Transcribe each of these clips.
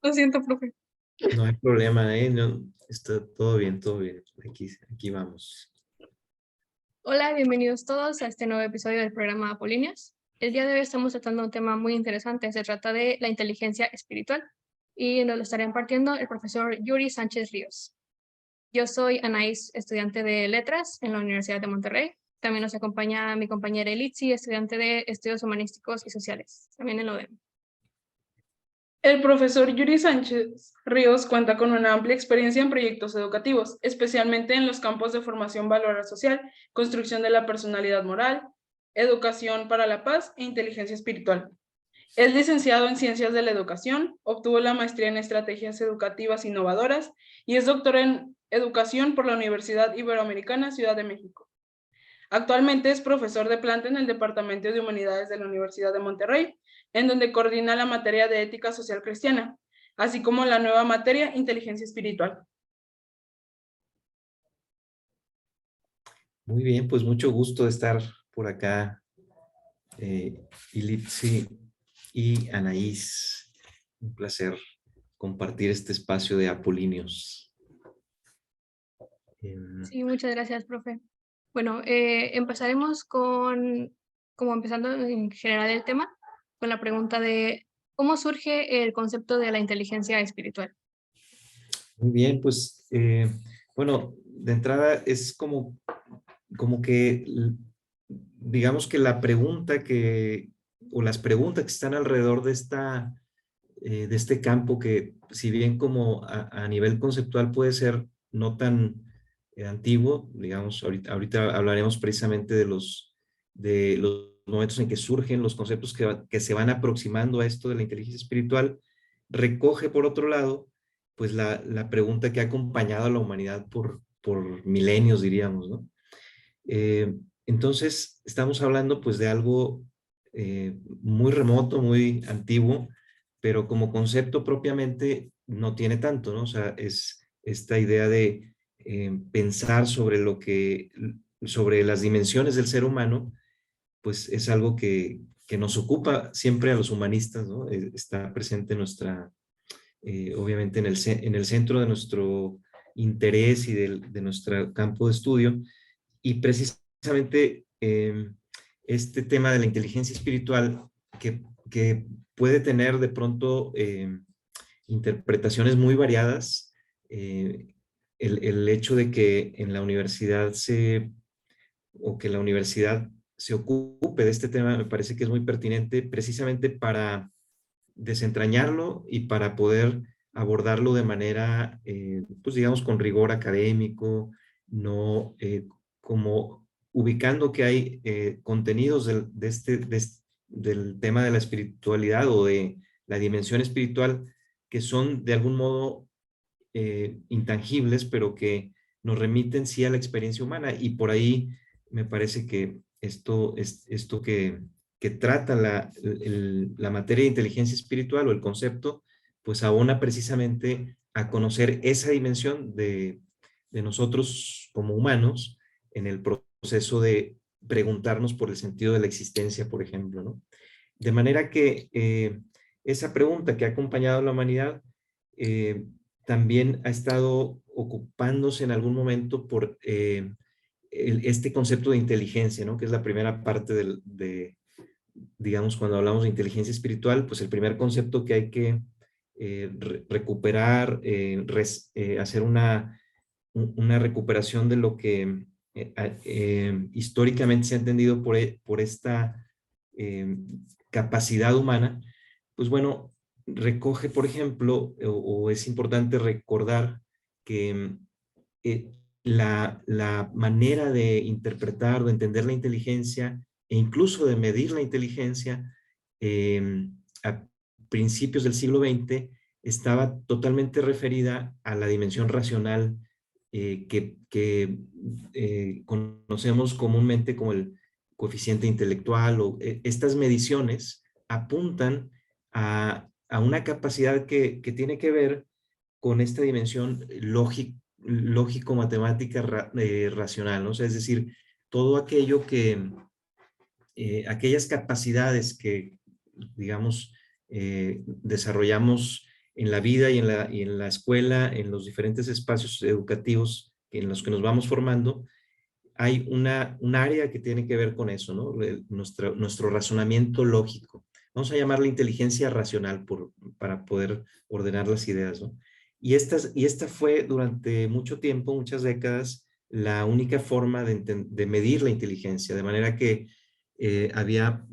Lo siento, profe. No hay problema, ¿eh? No, está todo bien, todo bien. Aquí vamos. Hola, bienvenidos todos a este nuevo episodio del programa Apolíneas. El día de hoy estamos tratando un tema muy interesante. Se trata de la inteligencia espiritual y nos lo estará impartiendo el profesor Yuri Sánchez Ríos. Yo soy Anaís, estudiante de Letras en la Universidad de Monterrey. También nos acompaña mi compañera Elitzi, estudiante de Estudios Humanísticos y Sociales, también en la UDEM. El profesor Yuri Sánchez Ríos cuenta con una amplia experiencia en proyectos educativos, especialmente en los campos de formación valora social, construcción de la personalidad moral, educación para la paz e inteligencia espiritual. Es licenciado en Ciencias de la Educación, obtuvo la maestría en Estrategias Educativas Innovadoras y es doctor en Educación por la Universidad Iberoamericana Ciudad de México. Actualmente es profesor de planta en el Departamento de Humanidades de la Universidad de Monterrey, en donde coordina la materia de Ética Social Cristiana, así como la nueva materia Inteligencia Espiritual. Muy bien, pues mucho gusto de estar por acá, Ilitzi y Anaís. Un placer compartir este espacio de Apolíneos. Sí, muchas gracias, profe. Bueno, empezaremos como empezando en general el tema, con la pregunta de ¿cómo surge el concepto de la inteligencia espiritual? Muy bien, pues, bueno, de entrada es como que, digamos que la pregunta o las preguntas que están alrededor de este campo que, si bien como a nivel conceptual puede ser no tan antiguo, digamos, ahorita hablaremos precisamente de los momentos en que surgen los conceptos que se van aproximando a esto de la inteligencia espiritual, recoge por otro lado, pues la pregunta que ha acompañado a la humanidad por milenios, diríamos, ¿no? Eh, entonces, estamos hablando pues de algo muy remoto, muy antiguo, pero como concepto propiamente no tiene tanto, ¿no? O sea, es esta idea de pensar sobre las dimensiones del ser humano, pues es algo que nos ocupa siempre a los humanistas, ¿no? Está presente obviamente en el centro de nuestro interés y de nuestro campo de estudio. Y precisamente este tema de la inteligencia espiritual que puede tener de pronto interpretaciones muy variadas, el hecho de que en la universidad o que la universidad se ocupe de este tema me parece que es muy pertinente precisamente para desentrañarlo y para poder abordarlo de manera, pues digamos, con rigor académico, no como ubicando que hay contenidos del tema de la espiritualidad o de la dimensión espiritual que son de algún modo intangibles, pero que nos remiten sí a la experiencia humana. Y por ahí me parece que esto que trata la materia de inteligencia espiritual o el concepto, pues abona precisamente a conocer esa dimensión de nosotros como humanos en el proceso de preguntarnos por el sentido de la existencia, por ejemplo, ¿no? De manera que esa pregunta que ha acompañado a la humanidad eh, también ha estado ocupándose en algún momento por este concepto de inteligencia, ¿no? Que es la primera parte digamos, cuando hablamos de inteligencia espiritual, pues el primer concepto que hay que recuperar, hacer una recuperación de lo que históricamente se ha entendido por esta eh, capacidad humana, pues bueno, recoge, por ejemplo, o es importante recordar que eh, la manera de interpretar o entender la inteligencia e incluso de medir la inteligencia a principios del siglo XX estaba totalmente referida a la dimensión racional que conocemos comúnmente como el coeficiente intelectual o estas mediciones apuntan a una capacidad que tiene que ver con esta dimensión lógico-matemática racional, ¿no? O sea, es decir, todo aquello aquellas capacidades que, digamos, desarrollamos en la vida y en la escuela, en los diferentes espacios educativos en los que nos vamos formando, hay un área que tiene que ver con eso, ¿no? Nuestro razonamiento lógico. Vamos a llamarla inteligencia racional para poder ordenar las ideas, ¿no? Y esta fue durante mucho tiempo, muchas décadas, la única forma de medir la inteligencia, de manera que había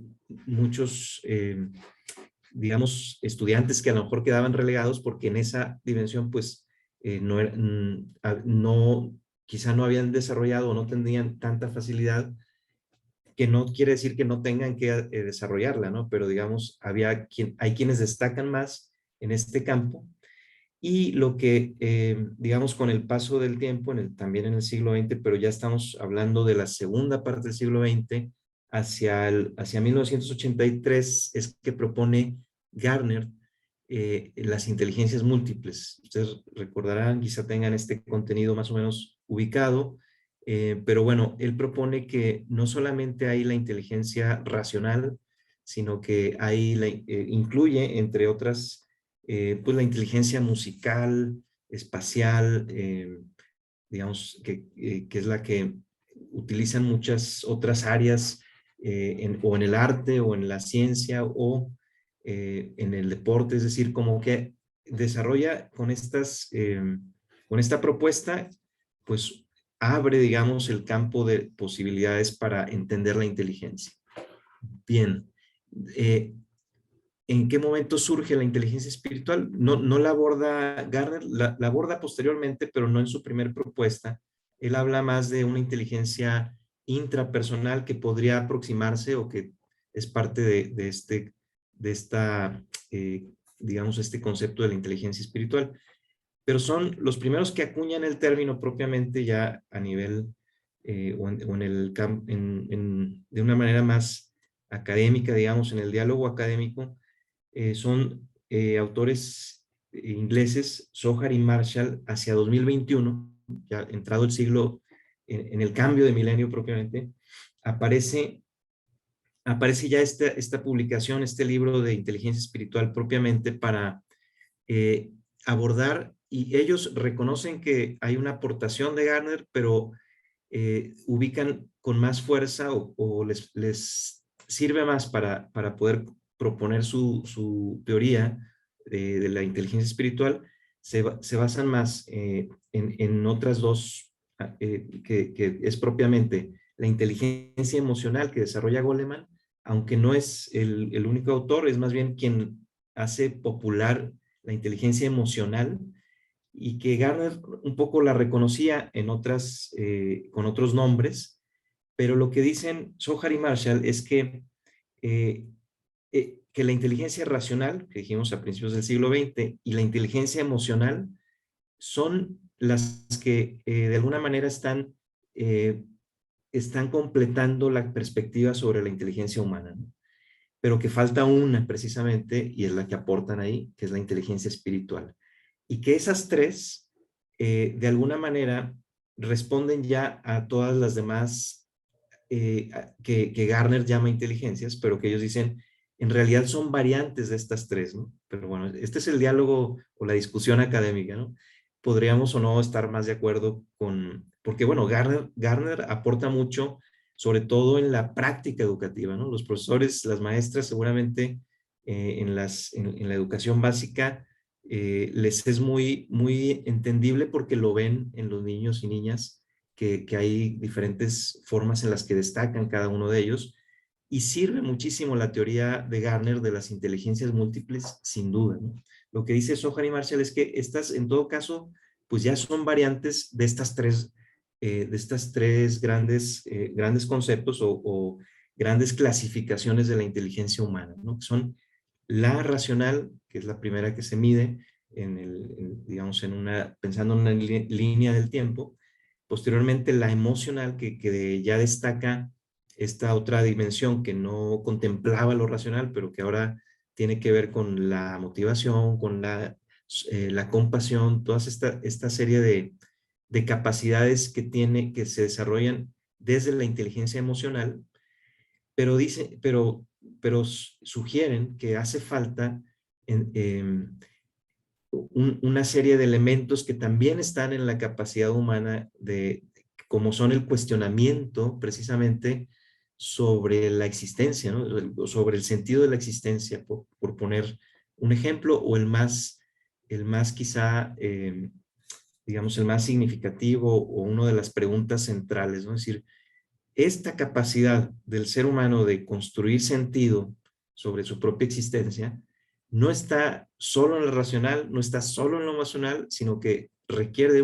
muchos, digamos, estudiantes que a lo mejor quedaban relegados porque en esa dimensión, pues, quizá no habían desarrollado o no tenían tanta facilidad, que no quiere decir que no tengan que desarrollarla, ¿no? Pero digamos, hay quienes destacan más en este campo y lo que, digamos, con el paso del tiempo, también en el siglo XX, pero ya estamos hablando de la segunda parte del siglo XX, hacia 1983 es que propone Gardner las inteligencias múltiples. Ustedes recordarán, quizá tengan este contenido más o menos ubicado, pero bueno, él propone que no solamente hay la inteligencia racional, sino que incluye, entre otras, pues la inteligencia musical, espacial, digamos, que es la que utilizan muchas otras áreas, o en el arte, o en la ciencia, o en el deporte, es decir, como que desarrolla con esta propuesta, pues abre, digamos, el campo de posibilidades para entender la inteligencia. Bien, ¿en qué momento surge la inteligencia espiritual? No la aborda Gardner, la aborda posteriormente, pero no en su primer propuesta. Él habla más de una inteligencia intrapersonal que podría aproximarse o que es parte digamos, este concepto de la inteligencia espiritual. Pero son los primeros que acuñan el término propiamente ya a nivel, de una manera más académica, digamos, en el diálogo académico. Son autores ingleses, Zohar y Marshall, hacia 2021, ya entrado el siglo, en el cambio de milenio propiamente, aparece ya esta publicación, este libro de inteligencia espiritual propiamente para abordar, y ellos reconocen que hay una aportación de Gardner, pero ubican con más fuerza o les sirve más para poder proponer su teoría de la inteligencia espiritual. Se basan más en otras dos, que es propiamente la inteligencia emocional que desarrolla Goleman, aunque no es el único autor, es más bien quien hace popular la inteligencia emocional, y que Gardner un poco la reconocía con otros nombres, pero lo que dicen Zohar y Marshall es que la inteligencia racional, que dijimos a principios del siglo XX, y la inteligencia emocional son las que de alguna manera están completando la perspectiva sobre la inteligencia humana, ¿no? Pero que falta una precisamente, y es la que aportan ahí, que es la inteligencia espiritual. Y que esas tres, de alguna manera, responden ya a todas las demás que Gardner llama inteligencias, pero que ellos dicen, en realidad son variantes de estas tres, ¿no? Pero bueno, este es el diálogo o la discusión académica, ¿no? Podríamos o no estar más de acuerdo porque bueno, Gardner aporta mucho, sobre todo en la práctica educativa, ¿no? Los profesores, las maestras, seguramente en la educación básica les es muy, muy entendible porque lo ven en los niños y niñas, que hay diferentes formas en las que destacan cada uno de ellos, y sirve muchísimo la teoría de Gardner de las inteligencias múltiples, sin duda, ¿no? Lo que dice Zohar y Marshall es que estas, en todo caso, pues ya son variantes de estas tres grandes conceptos o grandes clasificaciones de la inteligencia humana, ¿no? Que son la racional, que es la primera que se mide, digamos, pensando en una línea del tiempo. Posteriormente, la emocional, que ya destaca esta otra dimensión que no contemplaba lo racional, pero que ahora tiene que ver con la motivación, con la compasión, toda esta serie de capacidades que se desarrollan desde la inteligencia emocional, pero sugieren que hace falta una serie de elementos que también están en la capacidad humana como son el cuestionamiento precisamente sobre la existencia, ¿no? Sobre el sentido de la existencia, por poner un ejemplo, o el más quizá, digamos, el más significativo, o una de las preguntas centrales, ¿no? Es decir, esta capacidad del ser humano de construir sentido sobre su propia existencia no está solo en lo racional, no está solo en lo emocional, sino que requiere de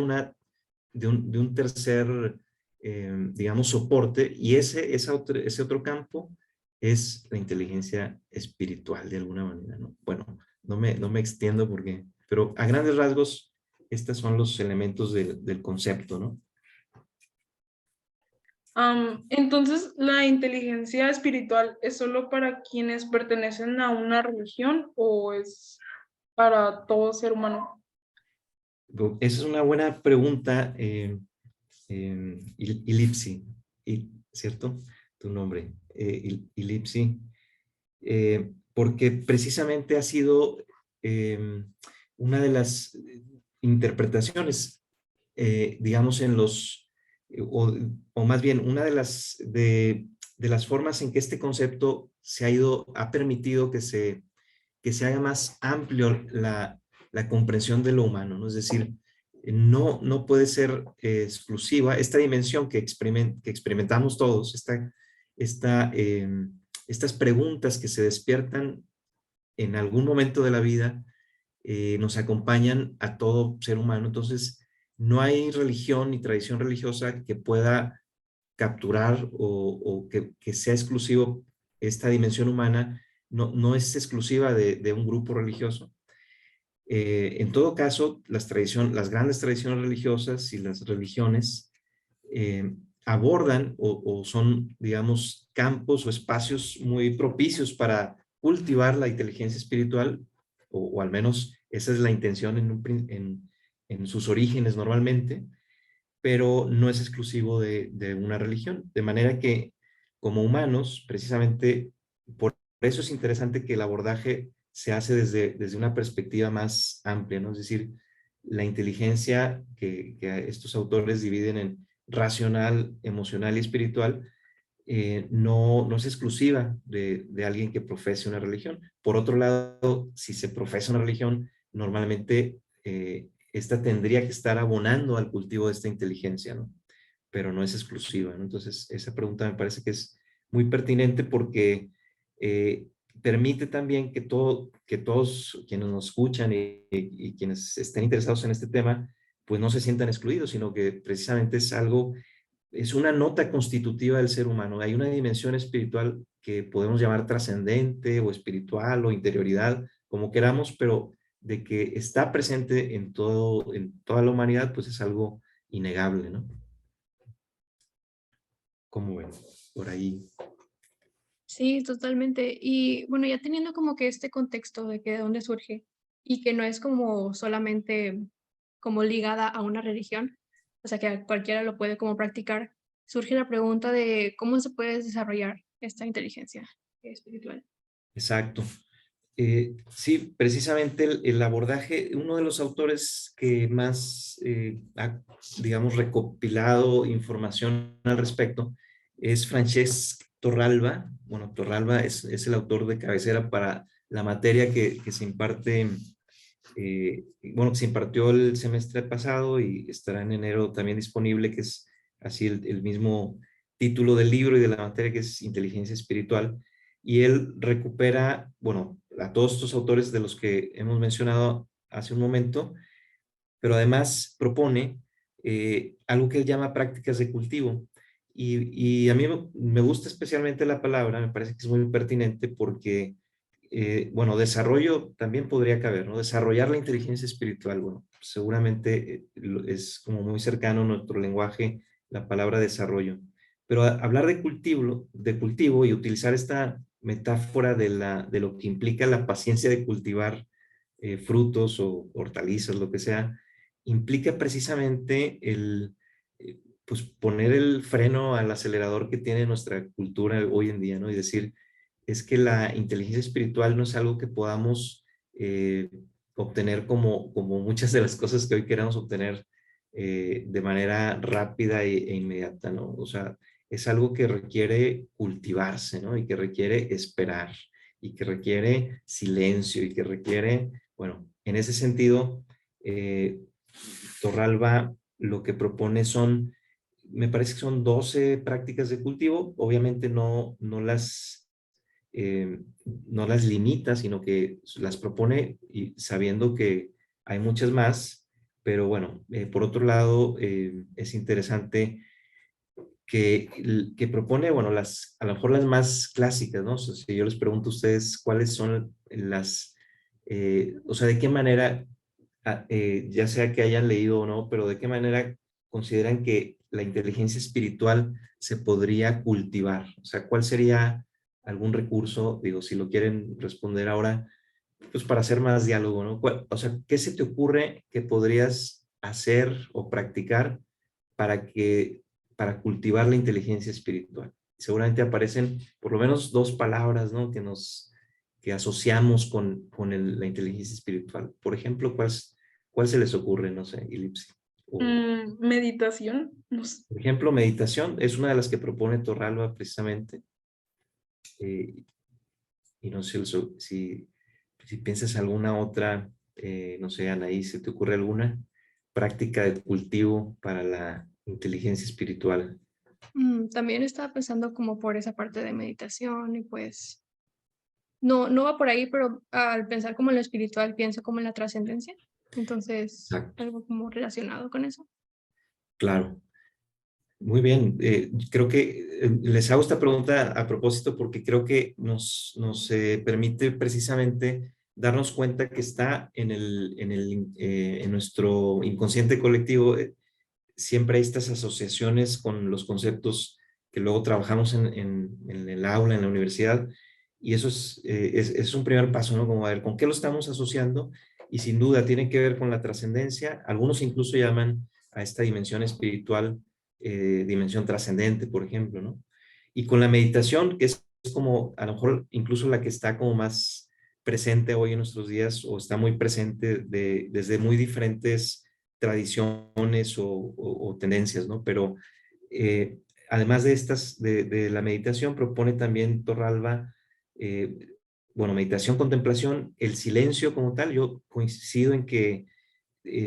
un tercer, digamos, soporte, y ese otro campo es la inteligencia espiritual, de alguna manera, ¿no? Bueno, no me extiendo pero a grandes rasgos, estos son los elementos del concepto, ¿no? Entonces, ¿la inteligencia espiritual es solo para quienes pertenecen a una religión o es para todo ser humano? Esa es una buena pregunta, Ilipsi, ¿cierto? Tu nombre, Ilipsi, porque precisamente ha sido una de las interpretaciones, digamos, o más bien, una de las formas en que este concepto ha permitido que se haga más amplio la comprensión de lo humano, ¿no? Es decir, no puede ser exclusiva esta dimensión que experimentamos todos, estas preguntas que se despiertan en algún momento de la vida, nos acompañan a todo ser humano. Entonces, no hay religión ni tradición religiosa que pueda capturar o que sea exclusivo esta dimensión humana. No es exclusiva de un grupo religioso. En todo caso, las grandes tradiciones religiosas y las religiones abordan o son, digamos, campos o espacios muy propicios para cultivar la inteligencia espiritual, o al menos esa es la intención en sus orígenes normalmente, pero no es exclusivo de una religión. De manera que, como humanos, precisamente por eso es interesante que el abordaje se hace desde una perspectiva más amplia, ¿no? Es decir, la inteligencia que estos autores dividen en racional, emocional y espiritual, no es exclusiva de alguien que profese una religión. Por otro lado, si se profesa una religión, normalmente esta tendría que estar abonando al cultivo de esta inteligencia, ¿no? Pero no es exclusiva, ¿no? Entonces, esa pregunta me parece que es muy pertinente porque permite también que todos quienes nos escuchan y quienes estén interesados en este tema, pues no se sientan excluidos, sino que precisamente es una nota constitutiva del ser humano. Hay una dimensión espiritual que podemos llamar trascendente o espiritual o interioridad, como queramos, pero de que está presente en toda la humanidad, pues es algo innegable, ¿no? ¿Cómo ven? Por ahí. Sí, totalmente. Y bueno, ya teniendo como que este contexto de que de dónde surge y que no es como solamente como ligada a una religión, o sea que cualquiera lo puede como practicar, surge la pregunta de cómo se puede desarrollar esta inteligencia espiritual. Exacto. Sí, precisamente el abordaje, uno de los autores que más ha, digamos, recopilado información al respecto es Francesc Torralba. Bueno, Torralba es el autor de cabecera para la materia que se imparte, bueno, que se impartió el semestre pasado y estará en enero también disponible, que es así el mismo título del libro y de la materia, que es Inteligencia Espiritual. Y él recupera, bueno, a todos estos autores de los que hemos mencionado hace un momento, pero además propone algo que él llama prácticas de cultivo. Y a mí me gusta especialmente la palabra, me parece que es muy pertinente porque, bueno, desarrollo también podría caber, ¿no? Desarrollar la inteligencia espiritual, bueno, seguramente es como muy cercano a nuestro lenguaje la palabra desarrollo. Pero hablar de cultivo y utilizar esta metáfora de lo que implica la paciencia de cultivar frutos o hortalizas, lo que sea, implica precisamente pues poner el freno al acelerador que tiene nuestra cultura hoy en día, ¿no? Y decir, es que la inteligencia espiritual no es algo que podamos obtener como muchas de las cosas que hoy queremos obtener de manera rápida e inmediata, ¿no? O sea, es algo que requiere cultivarse, ¿no? Y que requiere esperar, y que requiere silencio, y que requiere, bueno, en ese sentido, Torralba lo que propone son, me parece que son 12 prácticas de cultivo, obviamente no las limita, sino que las propone y sabiendo que hay muchas más, pero bueno, por otro lado, es interesante que propone, bueno, a lo mejor las más clásicas, ¿no? O sea, si yo les pregunto a ustedes cuáles son o sea, de qué manera, ya sea que hayan leído o no, pero de qué manera consideran que la inteligencia espiritual se podría cultivar. O sea, ¿cuál sería algún recurso? Digo, si lo quieren responder ahora, pues para hacer más diálogo, ¿no? O sea, ¿qué se te ocurre que podrías hacer o practicar para para cultivar la inteligencia espiritual? Seguramente aparecen por lo menos dos palabras, ¿no? Que asociamos la inteligencia espiritual. Por ejemplo, ¿cuál se les ocurre? No sé, Ilipsi. Meditación, no sé. Por ejemplo, meditación es una de las que propone Torralba precisamente. Y no sé si piensas alguna otra, no sé, Anaí, ¿se te ocurre alguna práctica de cultivo para la inteligencia espiritual? También estaba pensando como por esa parte de meditación y pues no va por ahí, pero al pensar como en lo espiritual pienso como en la trascendencia. Entonces, Exacto, algo como relacionado con eso. claro. Muy bien. Creo que les hago esta pregunta a propósito porque creo que nos permite precisamente darnos cuenta que está en nuestro inconsciente colectivo. Siempre hay estas asociaciones con los conceptos que luego trabajamos en el aula, en la universidad, y eso es un primer paso, ¿no? Como a ver, ¿con qué lo estamos asociando? Y sin duda tiene que ver con la trascendencia. Algunos incluso llaman a esta dimensión espiritual, dimensión trascendente, por ejemplo, ¿no? Y con la meditación, que es como a lo mejor incluso la que está como más presente hoy en nuestros días, o está muy presente desde muy diferentes tradiciones o tendencias, ¿no? Pero eh, además de estas, de la meditación, propone también Torralba, eh, bueno, meditación, contemplación, el silencio como tal. Yo coincido en que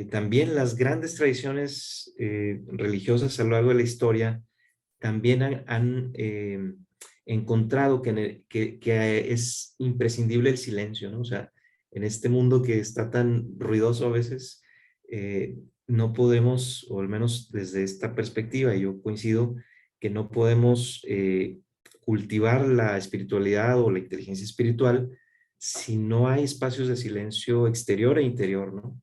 también las grandes tradiciones religiosas a lo largo de la historia también han encontrado que es imprescindible el silencio, ¿no? O sea, en este mundo que está tan ruidoso a veces, eh, no podemos, o al menos desde esta perspectiva, y yo coincido, que no podemos cultivar la espiritualidad o la inteligencia espiritual si no hay espacios de silencio exterior e interior, ¿no?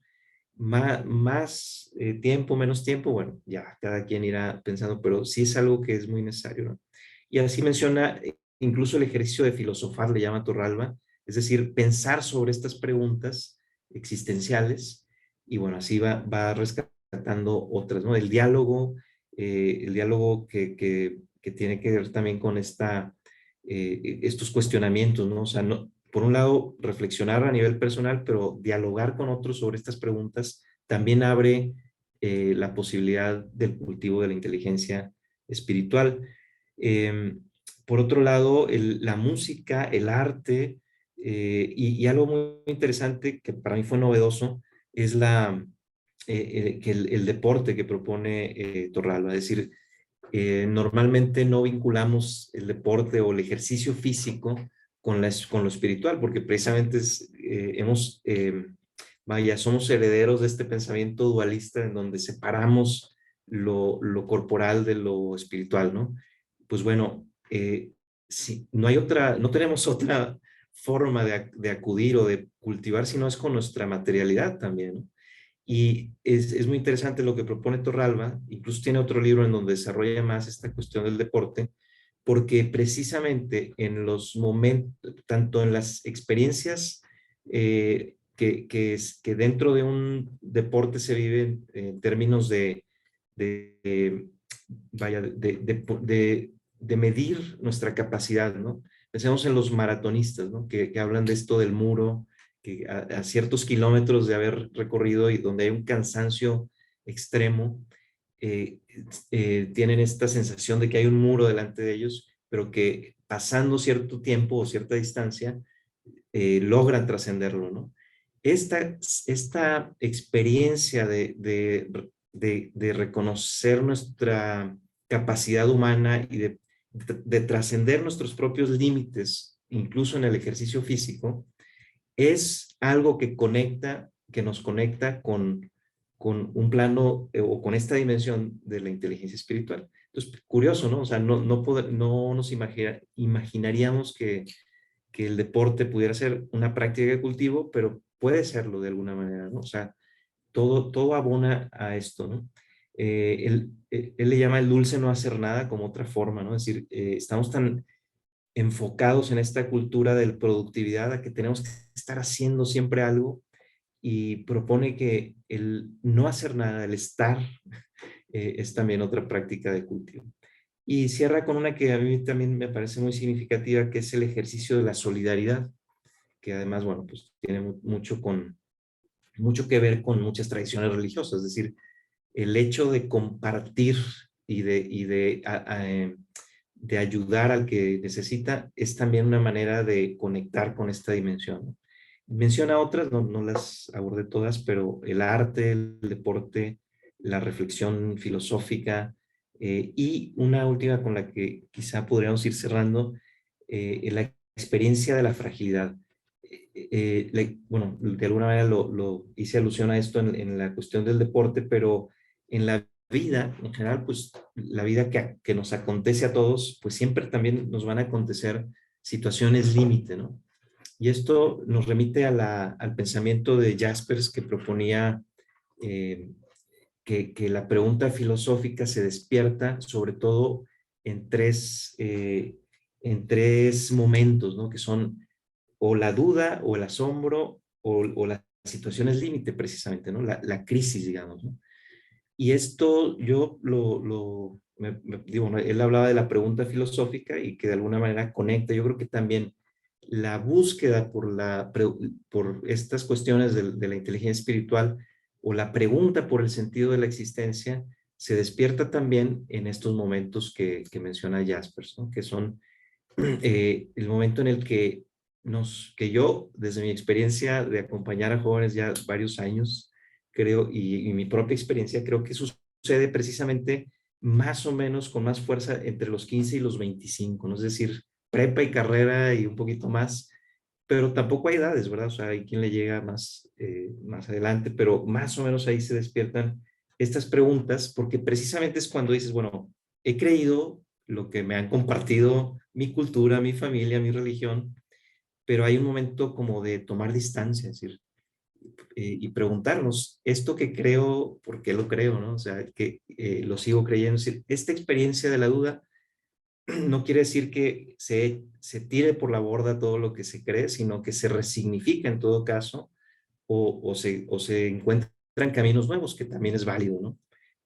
Más tiempo, menos tiempo, bueno, ya cada quien irá pensando, pero sí es algo que es muy necesario, ¿no? Y así menciona incluso el ejercicio de filosofar, le llama Torralba, es decir, pensar sobre estas preguntas existenciales, y bueno, así va rescatando otras, ¿no? El diálogo que tiene que ver también con estos cuestionamientos, ¿no? O sea, no, por un lado, reflexionar a nivel personal, pero dialogar con otros sobre estas preguntas también abre la posibilidad del cultivo de la inteligencia espiritual. Por otro lado, la música, el arte, y algo muy interesante que para mí fue novedoso es que el deporte que propone Torralba. Es decir, normalmente no vinculamos el deporte o el ejercicio físico con lo espiritual, porque precisamente vaya, somos herederos de este pensamiento dualista en donde separamos lo corporal de lo espiritual, ¿no? Pues bueno, si no tenemos otra forma de acudir o de cultivar si no es con nuestra materialidad también, ¿no? Y es muy interesante lo que propone Torralba, incluso tiene otro libro en donde desarrolla más esta cuestión del deporte, porque precisamente en los momentos, tanto en las experiencias que dentro de un deporte se viven en términos de, vaya, de medir nuestra capacidad, ¿no? Pensemos en los maratonistas, ¿no? Que hablan de esto del muro, a ciertos kilómetros de haber recorrido y donde hay un cansancio extremo, tienen esta sensación de que hay un muro delante de ellos, pero que pasando cierto tiempo o cierta distancia, logran trascenderlo, ¿no? Esta experiencia de reconocer nuestra capacidad humana y de trascender nuestros propios límites, incluso en el ejercicio físico, es algo que nos conecta con un plano o con esta dimensión de la inteligencia espiritual. Entonces, curioso, ¿no? O sea, no nos imaginaríamos que el deporte pudiera ser una práctica de cultivo, pero puede serlo de alguna manera, ¿no? O sea, todo abona a esto, ¿no? Él le llama el dulce no hacer nada como otra forma, ¿no? Es decir, estamos tan enfocados en esta cultura de productividad a que tenemos que estar haciendo siempre algo, y propone que el no hacer nada, el estar, es también otra práctica de cultivo. Y cierra con una que a mí también me parece muy significativa, que es el ejercicio de la solidaridad, que además, bueno, pues tiene mucho que ver con muchas tradiciones religiosas, es decir, el hecho de compartir de ayudar al que necesita es también una manera de conectar con esta dimensión, ¿no? Menciona otras, no las abordé todas, pero el arte, el deporte, la reflexión filosófica, y una última con la que quizá podríamos ir cerrando, la experiencia de la fragilidad. Bueno, de alguna manera lo hice alusión a esto en la cuestión del deporte, pero en la vida en general, pues la vida que nos acontece a todos, pues siempre también nos van a acontecer situaciones límite, ¿no? Y esto nos remite al pensamiento de Jaspers, que proponía eh, que la pregunta filosófica se despierta sobre todo en tres momentos, ¿no? Que son o la duda, o el asombro, o las situaciones límite precisamente, ¿no? La crisis, digamos, ¿no? Y esto yo digo, ¿no? Él hablaba de la pregunta filosófica y que de alguna manera conecta. Yo creo que también la búsqueda por estas cuestiones de la inteligencia espiritual, o la pregunta por el sentido de la existencia, se despierta también en estos momentos que menciona Jaspers, ¿no? Que son el momento en el que yo, desde mi experiencia de acompañar a jóvenes ya varios años, creo, y mi propia experiencia, creo que sucede precisamente más o menos con más fuerza entre los 15 y los 25, ¿no? Es decir, prepa y carrera y un poquito más, pero tampoco hay edades, ¿verdad? O sea, hay quien le llega más adelante, pero más o menos ahí se despiertan estas preguntas, porque precisamente es cuando dices, bueno, he creído lo que me han compartido mi cultura, mi familia, mi religión, pero hay un momento como de tomar distancia, es decir, y preguntarnos, ¿esto que creo, por qué lo creo, no? O sea, que lo sigo creyendo. Es decir, esta experiencia de la duda no quiere decir que se tire por la borda todo lo que se cree, sino que se resignifica en todo caso, o se encuentran caminos nuevos, que también es válido, ¿no?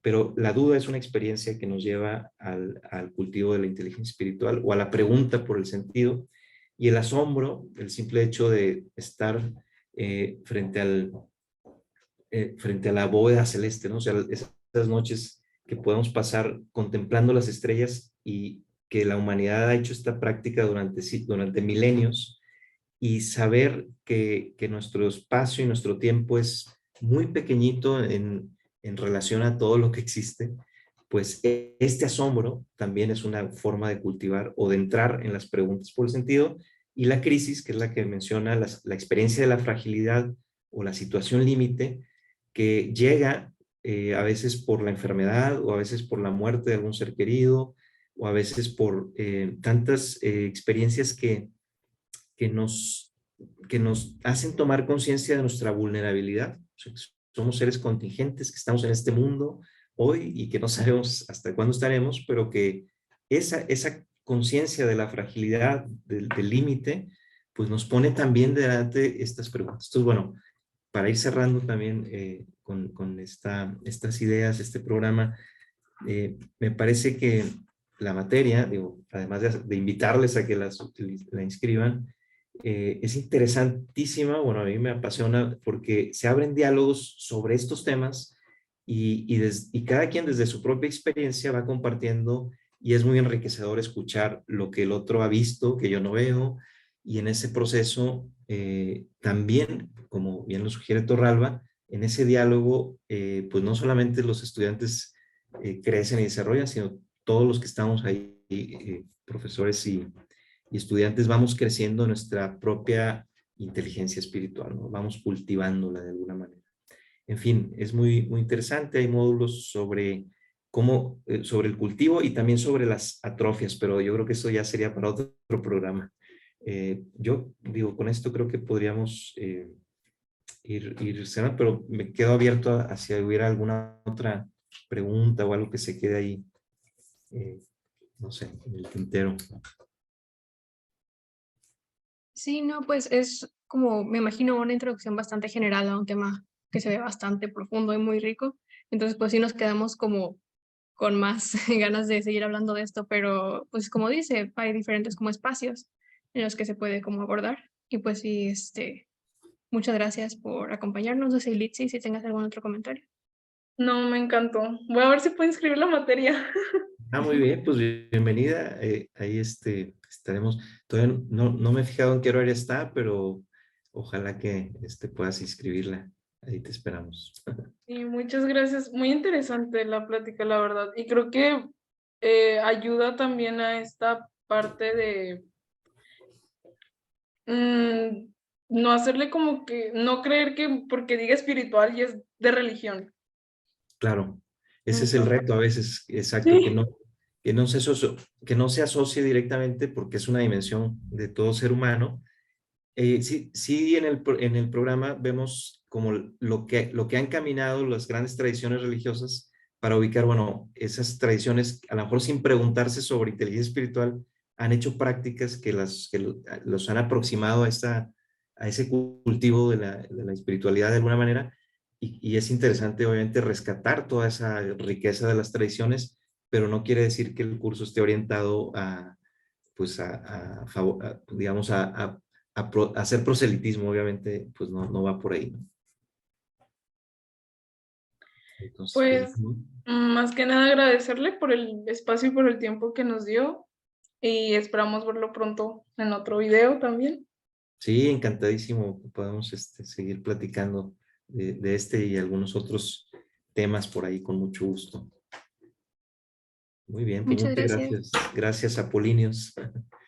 Pero la duda es una experiencia que nos lleva al cultivo de la inteligencia espiritual, o a la pregunta por el sentido, y el asombro, el simple hecho de estar frente a la bóveda celeste, ¿no? O sea, esas noches que podemos pasar contemplando las estrellas, y que la humanidad ha hecho esta práctica durante milenios, y saber que nuestro espacio y nuestro tiempo es muy pequeñito en relación a todo lo que existe, pues este asombro también es una forma de cultivar o de entrar en las preguntas por el sentido. Y la crisis, que es la que menciona, la experiencia de la fragilidad o la situación límite, que llega a veces por la enfermedad, o a veces por la muerte de algún ser querido, o a veces por tantas experiencias que nos, que nos hacen tomar conciencia de nuestra vulnerabilidad. O sea, somos seres contingentes que estamos en este mundo hoy y que no sabemos hasta cuándo estaremos, pero que esa conciencia de la fragilidad, del límite, pues nos pone también delante estas preguntas. Entonces, bueno, para ir cerrando también con estas ideas, este programa, me parece que la materia, digo, además de invitarles a que la inscriban, es interesantísima, bueno, a mí me apasiona porque se abren diálogos sobre estos temas y cada quien desde su propia experiencia va compartiendo y es muy enriquecedor escuchar lo que el otro ha visto, que yo no veo, y en ese proceso también, como bien lo sugiere Torralba, en ese diálogo, pues no solamente los estudiantes crecen y desarrollan, sino todos los que estamos ahí, profesores y estudiantes, vamos creciendo nuestra propia inteligencia espiritual, ¿no? Vamos cultivándola de alguna manera. En fin, es muy, muy interesante. Hay módulos sobre cómo, sobre el cultivo y también sobre las atrofias, pero yo creo que eso ya sería para otro programa. Yo digo, con esto creo que podríamos ir cerrando, pero me quedo abierto a si hubiera alguna otra pregunta o algo que se quede ahí, no sé, en el tintero. Sí, no, pues es como, me imagino, una introducción bastante general a un tema que se ve bastante profundo y muy rico. Entonces, pues sí nos quedamos como con más ganas de seguir hablando de esto, pero pues como dice, hay diferentes como espacios en los que se puede como abordar. Y pues sí, muchas gracias por acompañarnos. No sé, Litsi, si tengas algún otro comentario. No, me encantó. Voy a ver si puedo inscribir la materia. Ah, muy bien, pues bienvenida. Ahí estaremos. Todavía no me he fijado en qué horario está, pero ojalá que puedas inscribirla. Ahí te esperamos. Y muchas gracias. Muy interesante la plática, la verdad. Y creo que ayuda también a esta parte de no hacerle como que, no creer que porque diga espiritual y es de religión. Claro, ese es el Entonces, reto a veces, exacto, sí, que no se asocie directamente porque es una dimensión de todo ser humano. Sí, sí en el programa vemos como lo que han caminado las grandes tradiciones religiosas para ubicar, bueno, esas tradiciones, a lo mejor sin preguntarse sobre inteligencia espiritual, han hecho prácticas los han aproximado a ese cultivo de la espiritualidad de alguna manera. Y es interesante, obviamente, rescatar toda esa riqueza de las tradiciones, pero no quiere decir que el curso esté orientado a, pues, digamos, hacer proselitismo, obviamente, pues no va por ahí, ¿no? Entonces, pues, pues más que nada agradecerle por el espacio y por el tiempo que nos dio y esperamos verlo pronto en otro video también. sí, encantadísimo. Podemos seguir platicando de este y algunos otros temas por ahí con mucho gusto. Muy bien, pues Muchas muchas gracias. gracias. Gracias, Apolíneos.